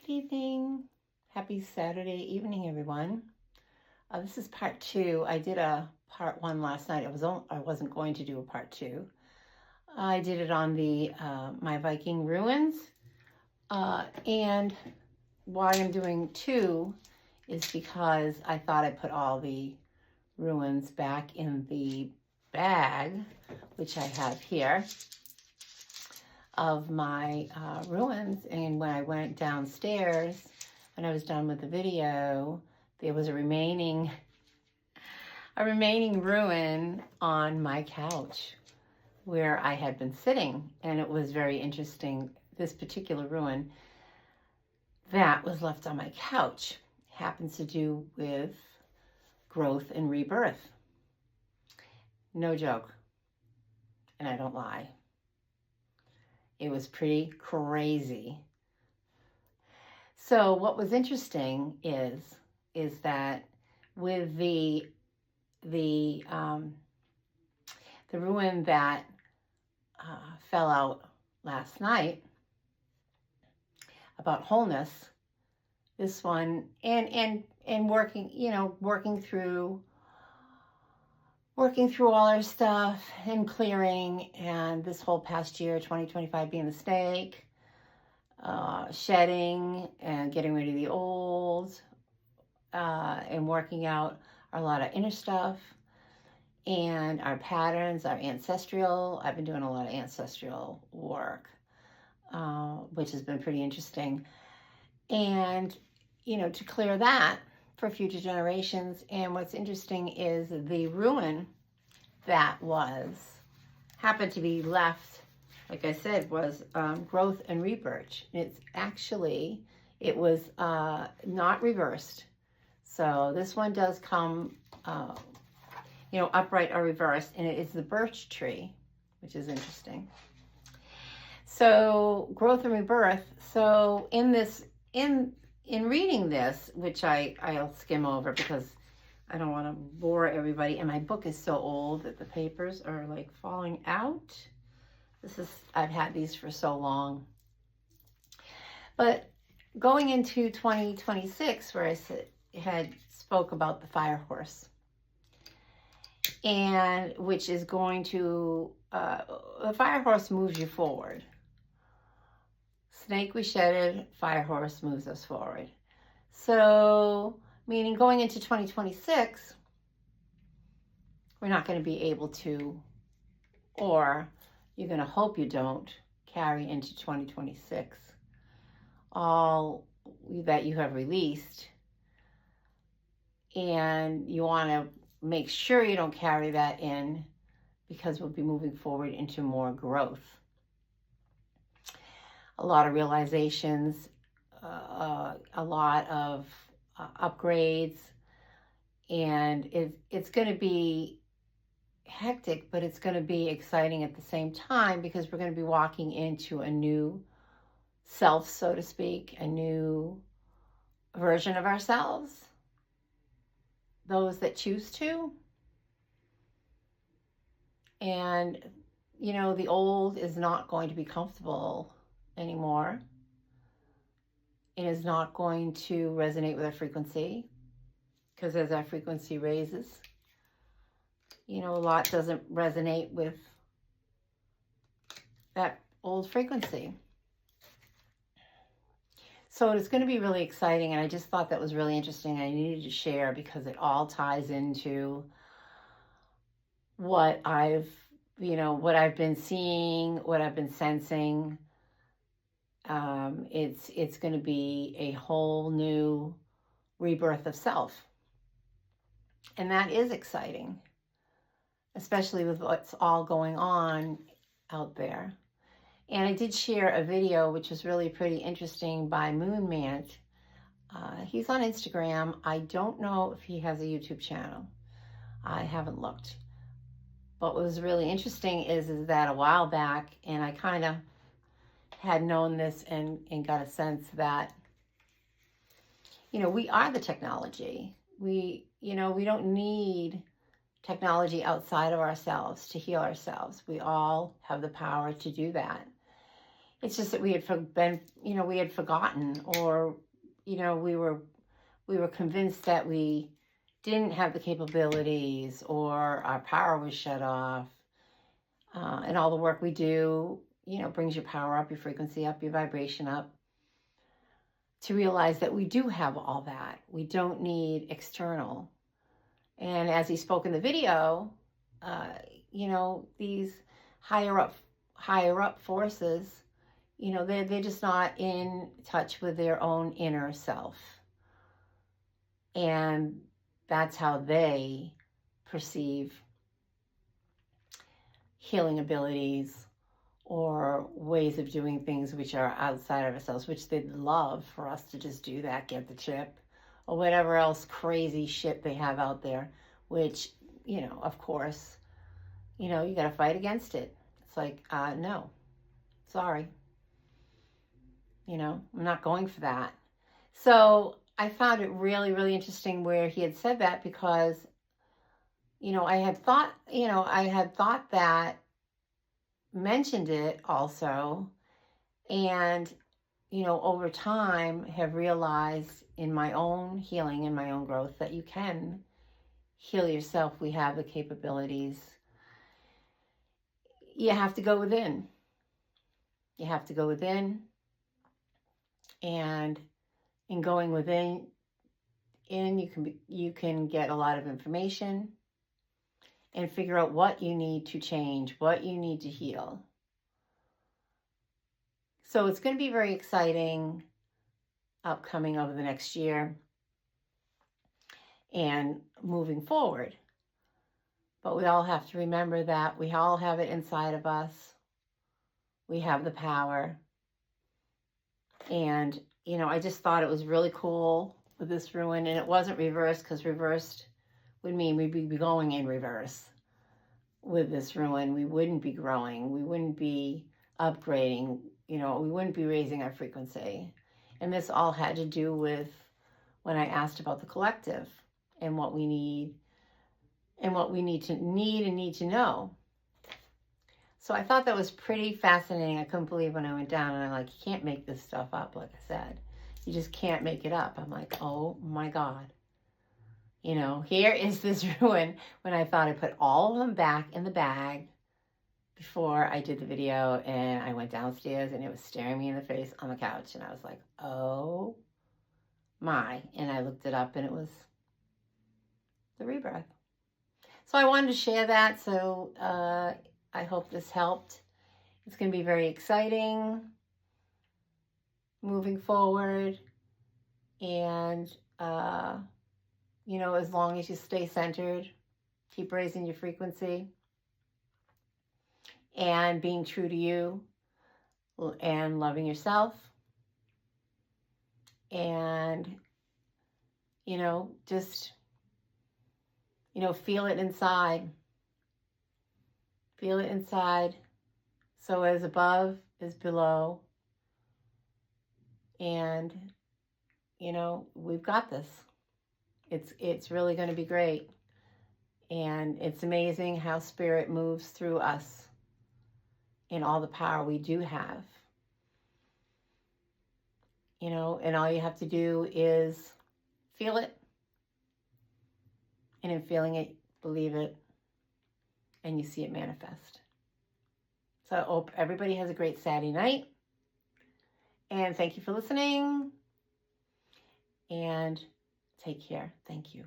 Good evening. Happy Saturday evening, everyone. This is part two. I did a part one last night. I wasn't going to do a part two. I did it on the my Viking ruins, and why I'm doing two is because I thought I put all the ruins back in the bag, which I have here, of my ruins. And when I went downstairs, when I was done with the video, there was a remaining ruin on my couch where I had been sitting, and it was very interesting. This particular ruin that was left on my couch happens to do with growth and rebirth. No joke, and I don't lie. It was pretty crazy. So what was interesting is that with the ruin that fell out last night about wholeness, this one and working through all our stuff and clearing, and this whole past year, 2025, being the snake, shedding and getting rid of the old, and working out a lot of inner stuff and our patterns, our ancestral. I've been doing a lot of ancestral work, which has been pretty interesting. And, to clear that for future generations. And what's interesting is the ruin that happened to be left, like I said, was growth and rebirth. It was not reversed. So this one does come, upright or reversed, and it is the birch tree, which is interesting. So growth and rebirth. So in reading this, which I'll skim over because I don't want to bore everybody, and my book is so old that the papers are like falling out. I've had these for so long. But going into 2026, where I had spoke about the fire horse, and which is going to, the fire horse moves you forward. Snake we shedded, fire horse moves us forward. So, meaning going into 2026, we're not going to be able to, or you're going to hope you don't, carry into 2026 all that you have released. And you want to make sure you don't carry that in, because we'll be moving forward into more growth. A lot of realizations, a lot of upgrades, and it's going to be hectic, but it's going to be exciting at the same time, because we're going to be walking into a new self, so to speak, a new version of ourselves, those that choose to. And, the old is not going to be comfortable anymore. It is not going to resonate with our frequency, because as our frequency raises, a lot doesn't resonate with that old frequency. So it's going to be really exciting, and I just thought that was really interesting. I needed to share because it all ties into what I've been seeing, what I've been sensing. It's going to be a whole new rebirth of self, and that is exciting, especially with what's all going on out there. And I did share a video which was really pretty interesting by Moon Man. He's on Instagram. I don't know if he has a YouTube channel. I haven't looked. But what was really interesting is that a while back, and I kind of had known this and got a sense that, we are the technology. We don't need technology outside of ourselves to heal ourselves. We all have the power to do that. It's just that we had we had forgotten, or, we were convinced that we didn't have the capabilities, or our power was shut off. And all the work we do, brings your power up, your frequency up, your vibration up, to realize that we do have all that. We don't need external. And as he spoke in the video, these higher up forces, they're just not in touch with their own inner self. And that's how they perceive healing abilities or ways of doing things which are outside of ourselves, which they'd love for us to just do that, get the chip, or whatever else crazy shit they have out there, which, of course, you got to fight against it. It's like, no, sorry. I'm not going for that. So I found it really, really interesting where he had said that, because, I had thought that, mentioned it also, and, over time have realized in my own healing and my own growth that you can heal yourself. We have the capabilities. You have to go within. You have to go within, and in going within, you can get a lot of information and figure out what you need to change, what you need to heal. So it's going to be very exciting upcoming over the next year and moving forward. But we all have to remember that we all have it inside of us. We have the power. And, I just thought it was really cool with this ruin. And it wasn't reversed, because reversed would mean we'd be going in reverse with this ruin. We wouldn't be growing. We wouldn't be upgrading. We wouldn't be raising our frequency. And this all had to do with when I asked about the collective and what we need and what we need to know. So I thought that was pretty fascinating. I couldn't believe when I went down, and I'm like, you can't make this stuff up, like I said. You just can't make it up. I'm like, oh my God. Here is this ruin when I thought I put all of them back in the bag before I did the video, and I went downstairs and it was staring me in the face on the couch, and I was like, oh my. And I looked it up, and it was the rebirth. So I wanted to share that. So I hope this helped. It's going to be very exciting moving forward. And, as long as you stay centered, keep raising your frequency and being true to you and loving yourself. And, just, feel it inside. Feel it inside. So as above is below. And, we've got this. It's really going to be great. And it's amazing how spirit moves through us in all the power we do have. And all you have to do is feel it. And in feeling it, believe it. And you see it manifest. So I hope everybody has a great Saturday night. And thank you for listening. And take care. Thank you.